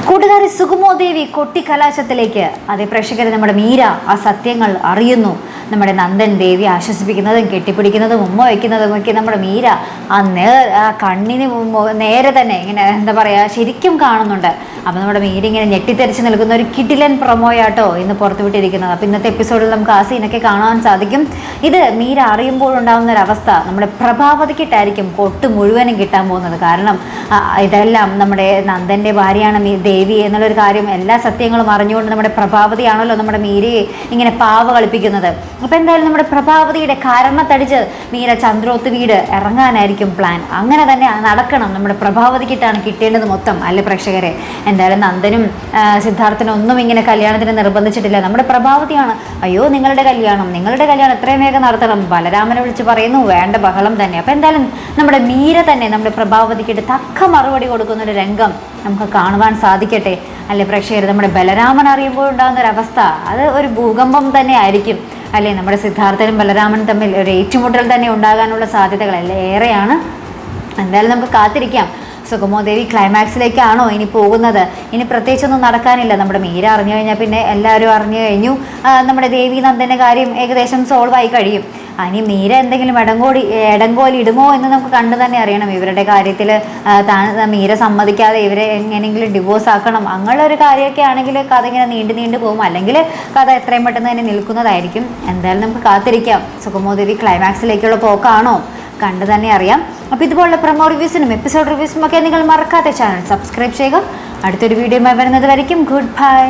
കൂട്ടുകാരി സുഗമോ ദേവി കൊട്ടിക്കലാശത്തിലേക്ക് അതേ പ്രേക്ഷകരെ നമ്മുടെ മീര ആ സത്യങ്ങൾ അറിയുന്നു. നമ്മുടെ നന്ദൻ ദേവി ആശ്വസിപ്പിക്കുന്നതും കെട്ടിപ്പിടിക്കുന്നതും ഉമ്മ വയ്ക്കുന്നതും ഒക്കെ നമ്മുടെ മീര ആ കണ്ണിന് നേരെ തന്നെ ഇങ്ങനെ എന്താ പറയുക ശരിക്കും കാണുന്നുണ്ട്. അപ്പം നമ്മുടെ മീര ഇങ്ങനെ ഞെട്ടിത്തെറിച്ച് നിൽക്കുന്ന ഒരു കിടിലൻ പ്രൊമോയാട്ടോ ഇന്ന് പുറത്തുവിട്ടിരിക്കുന്നത്. അപ്പം ഇന്നത്തെ എപ്പിസോഡിൽ നമുക്ക് ആ സീനൊക്കെ കാണാൻ സാധിക്കും. ഇത് മീര അറിയുമ്പോഴുണ്ടാകുന്ന ഒരവസ്ഥ നമ്മുടെ പ്രഭാവതിക്കിട്ടായിരിക്കും കൊട്ട് മുഴുവനും കിട്ടാൻ പോകുന്നത്. കാരണം ഇതെല്ലാം നമ്മുടെ നന്ദൻ്റെ ഭാര്യയാണ് ദേവി എന്നുള്ളൊരു കാര്യം എല്ലാ സത്യങ്ങളും അറിഞ്ഞുകൊണ്ട് നമ്മുടെ പ്രഭാവതിയാണല്ലോ നമ്മുടെ മീരയെ ഇങ്ങനെ പാവ കളിപ്പിക്കുന്നത്. അപ്പോൾ എന്തായാലും നമ്മുടെ പ്രഭാവതിയുടെ കാരണത്തടിച്ച് മീര ചന്ദ്രോത്ത് വീട് ഇറങ്ങാനായിരിക്കും പ്ലാൻ. അങ്ങനെ തന്നെ നടക്കണം. നമ്മുടെ പ്രഭാവതിക്കിട്ടാണ് കിട്ടേണ്ടത് മൊത്തം, അല്ലെ പ്രേക്ഷകരെ? എന്തായാലും നന്ദനും സിദ്ധാർത്ഥനും ഒന്നും ഇങ്ങനെ കല്യാണത്തിന് നിർബന്ധിച്ചിട്ടില്ല. നമ്മുടെ പ്രഭാവതിയാണ് അയ്യോ നിങ്ങളുടെ കല്യാണം എത്രയും വേഗം നടത്തണം. ബലരാമനെ വിളിച്ച് പറയുന്നു വേണ്ട ബഹളം തന്നെ. അപ്പോൾ എന്തായാലും നമ്മുടെ മീര തന്നെ നമ്മുടെ പ്രഭാവതിക്കിട്ട് തക്ക മറുപടി കൊടുക്കുന്ന ഒരു രംഗം നമുക്ക് കാണുവാൻ സാധിക്കട്ടെ, അല്ലെ പ്രേക്ഷകർ? നമ്മുടെ ബലരാമൻ അറിയുമ്പോൾ ഉണ്ടാകുന്ന ഒരവസ്ഥ അത് ഒരു ഭൂകമ്പം തന്നെ ആയിരിക്കും, അല്ലേ? നമ്മുടെ സിദ്ധാർത്ഥനും ബലരാമനും തമ്മിൽ ഒരു ഏറ്റുമുട്ടൽ തന്നെ ഉണ്ടാകാനുള്ള സാധ്യതകൾ ഏറെയാണ്. എന്തായാലും നമുക്ക് കാത്തിരിക്കാം. സുഗമോ ദേവി ക്ലൈമാക്സിലേക്കാണോ ഇനി പോകുന്നത്? ഇനി പ്രത്യേകിച്ചൊന്നും നടക്കാനില്ല. നമ്മുടെ മീര അറിഞ്ഞു കഴിഞ്ഞാൽ പിന്നെ എല്ലാവരും അറിഞ്ഞു കഴിഞ്ഞു. നമ്മുടെ ദേവി നന്ദൻ്റെ കാര്യം ഏകദേശം സോൾവ് ആയി കഴിയും. ഇനി മീര എന്തെങ്കിലും ഇടങ്കോലി ഇടുമോ എന്ന് നമുക്ക് കണ്ടു തന്നെ അറിയണം. ഇവരുടെ കാര്യത്തിൽ മീര സമ്മതിക്കാതെ ഇവരെ എങ്ങനെയെങ്കിലും ഡിവോഴ്സ് ആക്കണം അങ്ങനെയുള്ള ഒരു കാര്യമൊക്കെ ആണെങ്കിൽ കഥ ഇങ്ങനെ നീണ്ടു പോകും. അല്ലെങ്കിൽ കഥ എത്രയും പെട്ടെന്ന് തന്നെ നിൽക്കുന്നതായിരിക്കും. എന്തായാലും നമുക്ക് കാത്തിരിക്കാം. സുഗമോ ദേവി ക്ലൈമാക്സിലേക്കുള്ള പോക്കാണോ കണ്ടു തന്നെ അറിയാം. അപ്പോൾ ഇതുപോലുള്ള പ്രൊമോ റിവ്യൂസിനും എപ്പിസോഡ് റിവ്യൂസിനും ഒക്കെ നിങ്ങൾ മറക്കാതെ ചാനൽ സബ്സ്ക്രൈബ് ചെയ്യുക. അടുത്തൊരു വീഡിയോയുമായി വരുന്നത് വരയ്ക്കും ഗുഡ് ബൈ.